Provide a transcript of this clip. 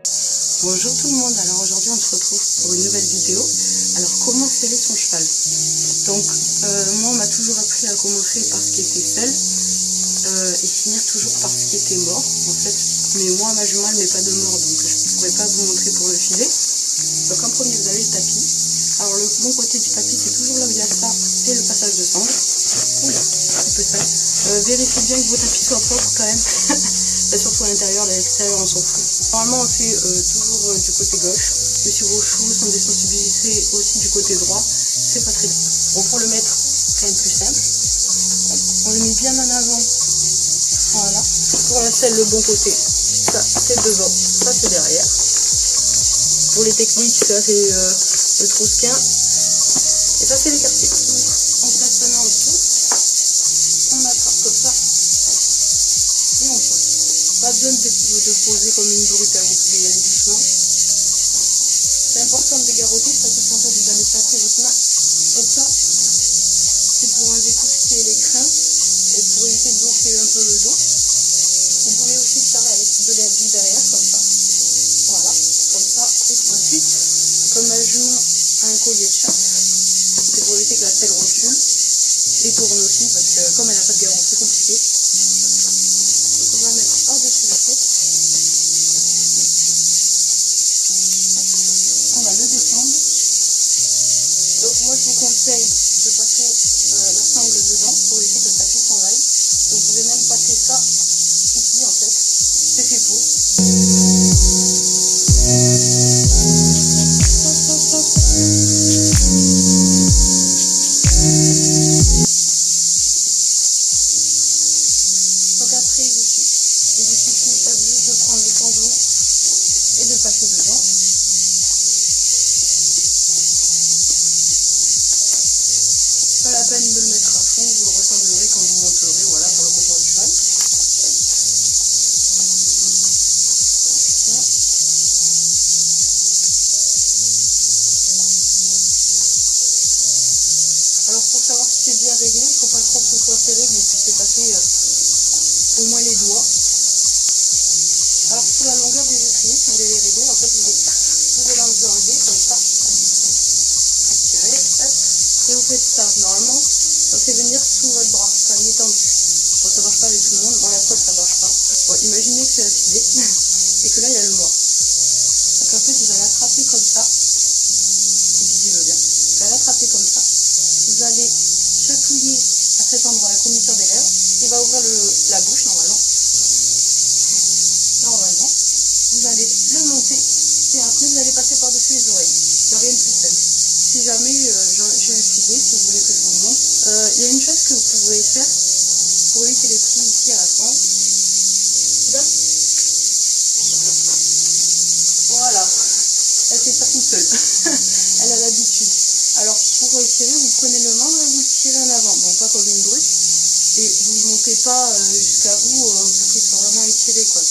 Bonjour tout le monde, alors aujourd'hui on se retrouve pour une nouvelle vidéo. Alors comment serrer son cheval? Donc moi on m'a toujours appris à commencer par ce qui était selle et finir toujours par ce qui était mort en fait. Mais moi ma jument elle met pas de mort donc je ne pourrais pas vous montrer pour le filet. Donc en premier vous avez le tapis. Alors le bon côté du tapis c'est toujours là où il y a ça et le passage de sangle. Oula, un peu sale. Vérifiez bien que vos tapis soient propres quand même. Là, surtout à l'intérieur, l'extérieur on s'en fout. Normalement on fait toujours du côté gauche. Mais si vos chevaux sont désensibilisés aussi du côté droit, c'est pas très bien. Donc pour le mettre, c'est plus simple. On le met bien en avant. Voilà. Pour la selle, le bon côté, ça c'est devant, ça c'est derrière. Pour les techniques, ça c'est le trousquin. Et ça c'est l'écarté. Donc on place sa main en dessous. On attrape comme ça. Et on pose. Pas besoin de poser comme une brute, vous pouvez y aller doucement. C'est important de dégarroter parce que en fait vous allez passer votre main comme ça. C'est pour enlever tout ce qui est les crins et pour éviter de bloquer un peu le dos. Vous pouvez aussi serrer avec de l'air du derrière comme ça. Voilà, comme ça. Et ensuite, comme ma jument a un collier de chasse, c'est pour éviter que la selle recule et tourne aussi parce que comme elle n'a pas de garrot, c'est compliqué. Donc on va mettre par-dessus la tête. On va le descendre. Donc moi je vous conseille de passer la sangle dedans pour éviter que le tapis s'en aille. Donc vous pouvez même passer ça ici en fait. C'est fait pour. Donc après il vous suffit juste de prendre le tendon et de passer dedans. Pas la peine de le mettre à fond, vous le ressemblerez quand vous monterez, voilà, pour le confort du cheval. Alors pour savoir si c'est bien réglé, il ne faut pas trop que ce soit serré, que vous puissiez passer au moins les doigts. Alors pour la longueur des étriers, si vous voulez les régler, en fait vous allez enlever comme ça. Tirez, hop, et vous faites ça. Normalement, ça fait venir sous votre bras, quand il est tendu. Bon, ça marche pas avec tout le monde, bon la preuve ça marche pas. Bon, imaginez que c'est affilé et que là il y a le mort. Donc en fait vous allez attraper comme ça, si Didi veut bien, vous allez attraper comme ça. Vous allez chatouiller à cet endroit la commissure des lèvres. Il va ouvrir la bouche normalement. Normalement. Vous allez le monter et après vous allez passer par-dessus les oreilles. Il n'y a rien de plus simple. Si jamais j'ai un filet, si vous voulez que je vous le montre, il y a une chose que vous pouvez faire pour éviter les plis ici à la fin. Voilà. Elle fait ça toute seule. Elle a l'habitude. Alors pour tirer, vous prenez le membre et vous le tirez en avant. Bon, pas comme une brute. Et vous ne le montez pas jusqu'à vous pour qu'il soit vraiment étiré, quoi.